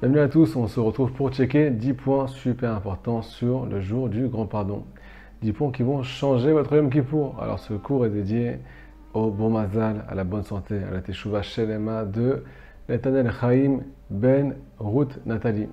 Bienvenue à tous, on se retrouve pour checker 10 points super importants sur le jour du grand pardon. 10 points qui vont changer votre Yom Kippour. Alors ce cours est dédié au bon mazal, à la bonne santé, à la teshuva shelema de Netanel Chaim Ben Ruth Nathalie.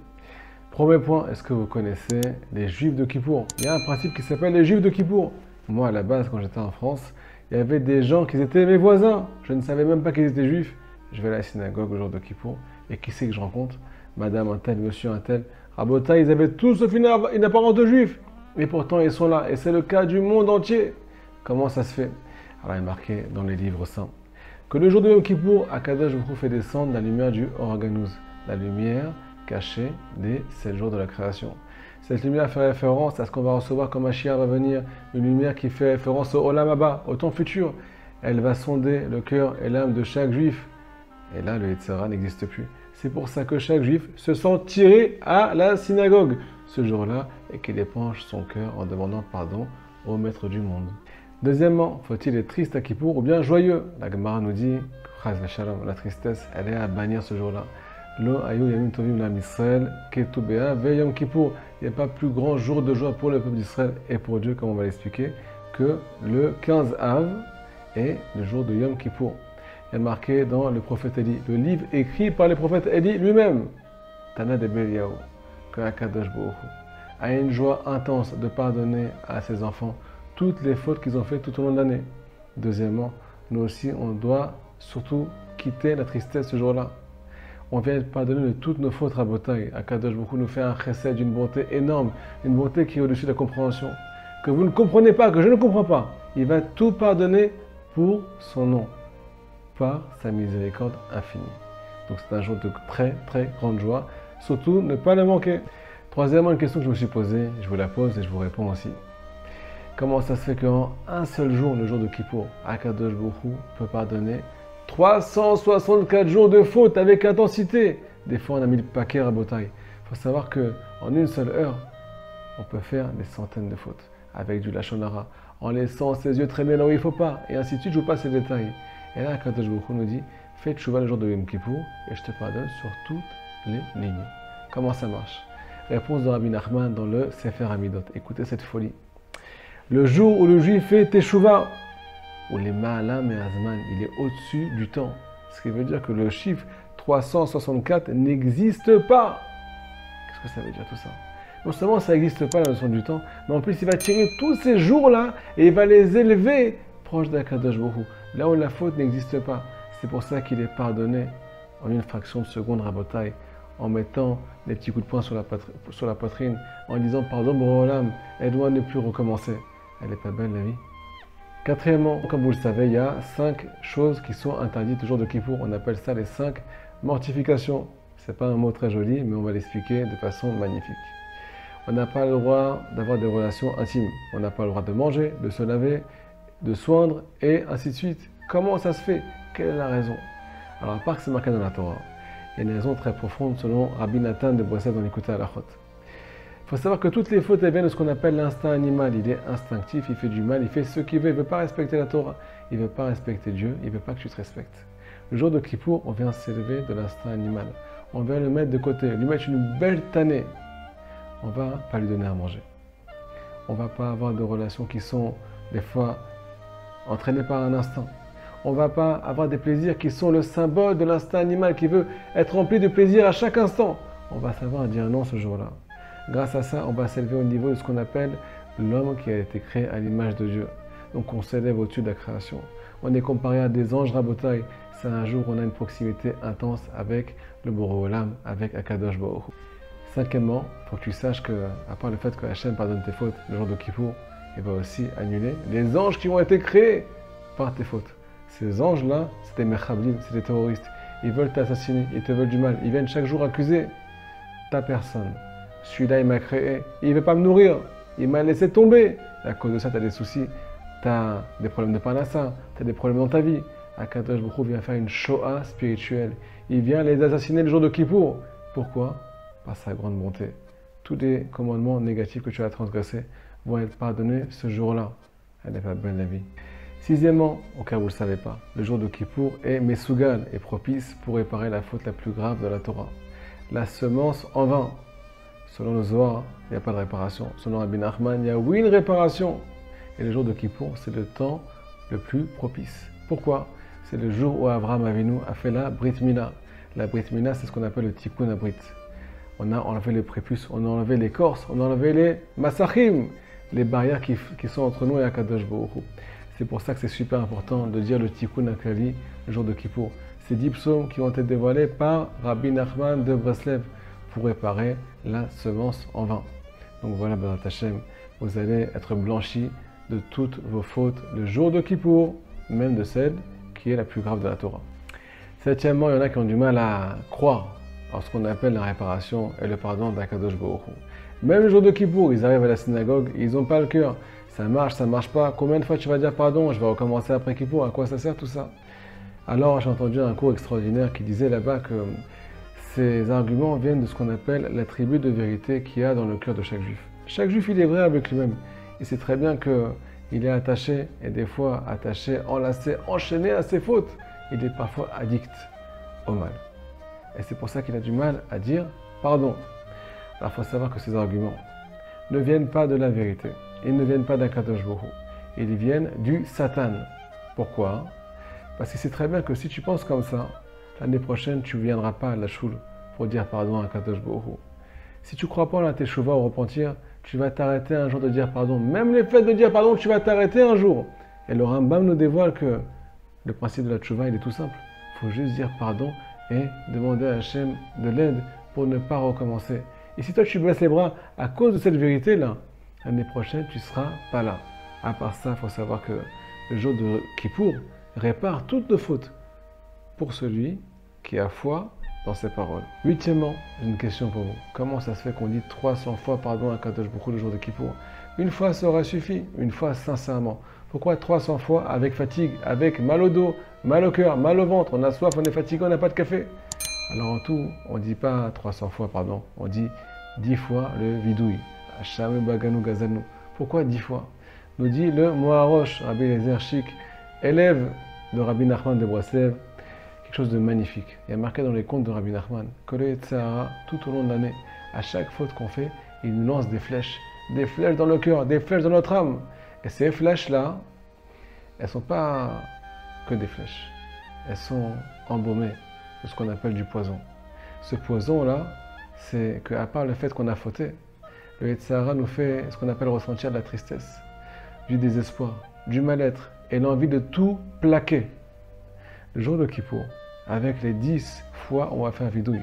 Premier point, est-ce que vous connaissez les Juifs de Kippour? Il y a un principe qui s'appelle les Juifs de Kippour. Moi à la base, quand j'étais en France, il y avait des gens qui étaient mes voisins. Je ne savais même pas qu'ils étaient juifs. Je vais à la synagogue au jour de Kippour et qui c'est que je rencontre? Madame un tel, monsieur un tel. Rabota, ils avaient tous sauf une apparence de juifs. Et pourtant, ils sont là. Et c'est le cas du monde entier. Comment ça se fait? Alors, il est marqué dans les livres saints que le jour de Yom Kippour, Akadosh Baruch Hu fait descendre la lumière du Organouz, la lumière cachée des 7 jours de la création. Cette lumière fait référence à ce qu'on va recevoir quand Mashiach va venir, une lumière qui fait référence au Olam Haba, au temps futur. Elle va sonder le cœur et l'âme de chaque juif. Et là, le Yetzirah n'existe plus. C'est pour ça que chaque juif se sent tiré à la synagogue ce jour-là et qu'il épanche son cœur en demandant pardon au maître du monde. Deuxièmement, faut-il être triste à Kippour ou bien joyeux? La Gemara nous dit que la tristesse, elle est à bannir ce jour-là. Lo ayu yamim tovim l'am Israël ketu be'av ve Yom Kippour. Il n'y a pas plus grand jour de joie pour le peuple d'Israël et pour Dieu, comme on va l'expliquer, que le 15 Av et le jour de Yom Kippour. Il y a marqué dans le prophète Élie, le livre écrit par le prophète Élie lui-même, Tana de Beliaou, que Akadosh Baruch Hu a une joie intense de pardonner à ses enfants toutes les fautes qu'ils ont faites tout au long de l'année. Deuxièmement, nous aussi, on doit surtout quitter la tristesse ce jour-là. On vient pardonner de toutes nos fautes à Botaï. Akadosh Baruch Hu nous fait un chesed d'une bonté énorme, une bonté qui est au-dessus de la compréhension, que vous ne comprenez pas, que je ne comprends pas. Il va tout pardonner pour son nom, par sa miséricorde infinie. Donc c'est un jour de très très grande joie. Surtout, ne pas le manquer. Troisièmement, une question que je me suis posée, je vous la pose et je vous réponds aussi. Comment ça se fait qu'en un seul jour, le jour de Kippour, Akadosh Baruch Hu peut pardonner 364 jours de fautes avec intensité? Des fois, on a mis le paquet à Botaï. Il faut savoir qu'en une seule heure, on peut faire des centaines de fautes avec du Lachon Hara, en laissant ses yeux traîner là où il ne faut pas, et ainsi de suite. Je vous passe les détails. Et là, Akadosh Baruch Hu nous dit, fais tchouva le jour de Yom Kippour et je te pardonne sur toutes les lignes. Comment ça marche? Réponse de Rabbi Nachman dans le Sefer Hamidot. Écoutez cette folie. Le jour où le juif fait teshuva, où les ma'alam et azman, il est au-dessus du temps. Ce qui veut dire que le chiffre 364 n'existe pas. Qu'est-ce que ça veut dire tout ça? Non seulement ça n'existe pas la notion du temps, mais en plus il va tirer tous ces jours-là et il va les élever proche d'Akadosh Baruch Hu, là où la faute n'existe pas. C'est pour ça qu'il est pardonné en une fraction de seconde rabotaille, en mettant des petits coups de poing sur la poitrine, en disant pardon Borom, aide-moi à ne plus recommencer. Elle n'est pas belle la vie. Quatrièmement, comme vous le savez, il y a 5 choses qui sont interdites le jour de Kippour. On appelle ça les 5 mortifications. Ce n'est pas un mot très joli, mais on va l'expliquer de façon magnifique. On n'a pas le droit d'avoir des relations intimes. On n'a pas le droit de manger, de se laver, de soindre et ainsi de suite. Comment ça se fait? Quelle est la raison? Alors, à part que c'est marqué dans la Torah, il y a une raison très profonde selon Rabbi Nathan de Boissel dans l'Écoute à la Chot. Il faut savoir que toutes les fautes viennent de ce qu'on appelle l'instinct animal. Il est instinctif, il fait du mal, il fait ce qu'il veut. Il ne veut pas respecter la Torah, il ne veut pas respecter Dieu, il ne veut pas que tu te respectes. Le jour de Kippour, on vient s'élever de l'instinct animal. On vient le mettre de côté, lui mettre une belle tannée. On ne va pas lui donner à manger. On ne va pas avoir de relations qui sont des fois entraînées par un instinct. On ne va pas avoir des plaisirs qui sont le symbole de l'instinct animal qui veut être rempli de plaisir à chaque instant. On va savoir dire non ce jour-là. Grâce à ça, on va s'élever au niveau de ce qu'on appelle l'homme qui a été créé à l'image de Dieu. Donc on s'élève au-dessus de la création. On est comparé à des anges rabotaï. C'est un jour où on a une proximité intense avec le Boré Olam, avec Akadosh Baruch Hu. Cinquièmement, il faut que tu saches que, à part le fait que Hachem pardonne tes fautes le jour de Kippour, il va aussi annuler les anges qui ont été créés par tes fautes. Ces anges-là, c'est des mechablim, c'est des terroristes. Ils veulent t'assassiner, ils te veulent du mal. Ils viennent chaque jour accuser ta personne. Celui-là, il m'a créé, il ne veut pas me nourrir, il m'a laissé tomber. À cause de ça, tu as des soucis, tu as des problèmes de parnassa, tu as des problèmes dans ta vie. Akadosh Baruch Hu vient faire une Shoah spirituelle. Il vient les assassiner le jour de Kippour. Pourquoi? Par sa grande bonté. Tous les commandements négatifs que tu as transgressés vont être pardonnés ce jour-là. Elle n'est pas belle la vie. Sixièmement, au cas où vous ne le savez pas, le jour de Kippour est Mesougal et propice pour réparer la faute la plus grave de la Torah. la semence en vain. Selon le Zohar, il n'y a pas de réparation. Selon Rabbi Nachman, il y a oui une réparation. Et le jour de Kippour, c'est le temps le plus propice. Pourquoi? C'est le jour où Abraham Avinu a fait la Brit Mila. La Brit Mila, c'est ce qu'on appelle le Tikkun Abrit. On a enlevé les prépuces, on a enlevé l'écorce, on a enlevé les Masachim, les barrières qui sont entre nous et Akadosh Baruch Hu. C'est pour ça que c'est super important de dire le Tikkun Aklali le jour de Kippour. Ces 10 psaumes qui ont été dévoilés par Rabbi Nachman de Breslev pour réparer la semence en vain. Donc voilà, Bezrat Hashem, vous allez être blanchis de toutes vos fautes le jour de Kippour, même de celle qui est la plus grave de la Torah. Septièmement, il y en a qui ont du mal à croire en ce qu'on appelle la réparation et le pardon d'Akadosh Baruch Hu. Même le jour de Kippour, ils arrivent à la synagogue, ils n'ont pas le cœur. Ça marche pas. Combien de fois tu vas dire pardon? Je vais recommencer après Kippour. À quoi ça sert tout ça? Alors, j'ai entendu un cours extraordinaire qui disait là-bas que ces arguments viennent de ce qu'on appelle l'attribut de vérité qu'il y a dans le cœur de chaque juif. Chaque juif, il est vrai avec lui-même. Il sait très bien qu'il est attaché, et des fois attaché, enlacé, enchaîné à ses fautes. Il est parfois addict au mal. Et c'est pour ça qu'il a du mal à dire pardon. Alors, il faut savoir que ces arguments ne viennent pas de la vérité. Ils ne viennent pas d'Akadosh Baruch Hu. Ils viennent du Satan. Pourquoi? Parce qu'il sait très bien que si tu penses comme ça, l'année prochaine, tu ne viendras pas à la choule pour dire pardon à Akadosh Baruch Hu. Si tu ne crois pas en la teshuva, au repentir, tu vas t'arrêter un jour de dire pardon. Même le fait de dire pardon, tu vas t'arrêter un jour. Et le Rambam nous dévoile que le principe de la teshuva, il est tout simple. Il faut juste dire pardon et demander à Hachem de l'aide pour ne pas recommencer. Et si toi tu baisses les bras à cause de cette vérité-là, l'année prochaine tu ne seras pas là. À part ça, il faut savoir que le jour de Kippour répare toutes nos fautes pour celui qui a foi dans ses paroles. Huitièmement, j'ai une question pour vous. Comment ça se fait qu'on dit 300 fois pardon à Kadosh Baruch Hu le jour de Kippour? Une fois ça aurait suffi, une fois sincèrement. Pourquoi 300 fois avec fatigue, avec mal au dos, mal au cœur, mal au ventre, on a soif, on est fatigué, on n'a pas de café? Alors en tout, on ne dit pas 300 fois pardon, on dit 10 fois le vidouille. Hacham Baganu Gazanu. Pourquoi 10 fois? Nous dit le Moharosh, Rabbi Eliezer Shik, élève de Rabbi Nachman de Breslev, quelque chose de magnifique. Il y a marqué dans les contes de Rabbi Nachman que le Yetzirah, tout au long de l'année, à chaque faute qu'on fait, il nous lance des flèches dans le cœur, des flèches dans notre âme. Et ces flèches-là, elles ne sont pas que des flèches. Elles sont embaumées de ce qu'on appelle du poison. Ce poison-là, c'est qu'à part le fait qu'on a fauté, le Yetzirah nous fait ce qu'on appelle ressentir de la tristesse, du désespoir, du mal-être et l'envie de tout plaquer. Le jour de Kippour, avec les 10 fois on va faire vidouille,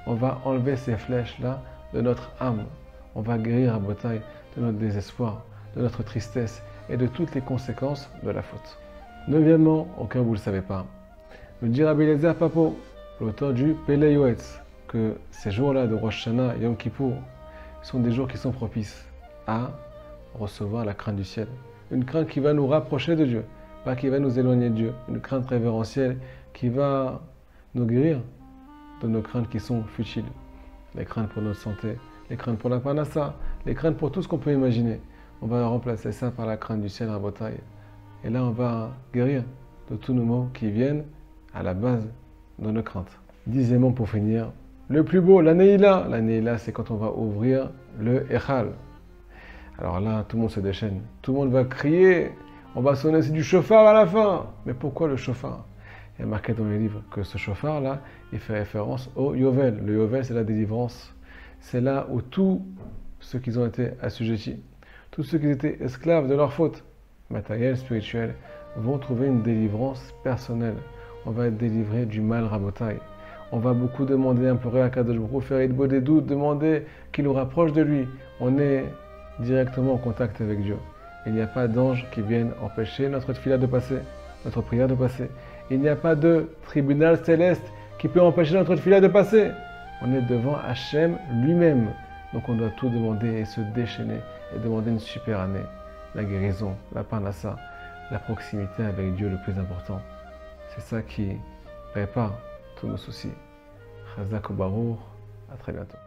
on va enlever ces flèches-là de notre âme. On va guérir à bataille de notre désespoir, de notre tristesse et de toutes les conséquences de la faute. Neuvièmement, au cas où vous ne le savez pas, nous dit Rabbi Eliezer Papo, l'auteur du Pele Yoetz, que ces jours-là de Rosh Hashanah et Yom Kippour sont des jours qui sont propices à recevoir la crainte du ciel. Une crainte qui va nous rapprocher de Dieu, pas qui va nous éloigner de Dieu. Une crainte révérentielle qui va nous guérir de nos craintes qui sont futiles. Les craintes pour notre santé, les craintes pour la parnassa, les craintes pour tout ce qu'on peut imaginer. On va remplacer ça par la crainte du ciel à bataille. Et là, on va guérir de tous nos maux qui viennent à la base de nos craintes. Dixièmement, pour finir, le plus beau, la Neila. La Neila, c'est quand on va ouvrir le Echal. Alors là, tout le monde se déchaîne. Tout le monde va crier. On va sonner du chauffard à la fin. Mais pourquoi le chauffard? Il y a marqué dans les livres que ce chauffard-là, il fait référence au Yovel. Le Yovel, c'est la délivrance. C'est là où tous ceux qui ont été assujettis, tous ceux qui étaient esclaves de leur faute, matérielle, spirituelle, vont trouver une délivrance personnelle. On va être délivré du mal rabotaille. On va beaucoup demander, implorer à Kadosh Baruch Hu, faire Idbo des doutes, demander qu'il nous rapproche de lui. On est directement en contact avec Dieu. Il n'y a pas d'ange qui vienne empêcher notre tefila de passer, notre prière de passer. Il n'y a pas de tribunal céleste qui peut empêcher notre tefila de passer. On est devant Hachem lui-même. Donc on doit tout demander et se déchaîner et demander une super année. La guérison, la parnassa, la proximité avec Dieu le plus important. C'est ça qui répare tous nos soucis. Chazak Baruch, à très bientôt.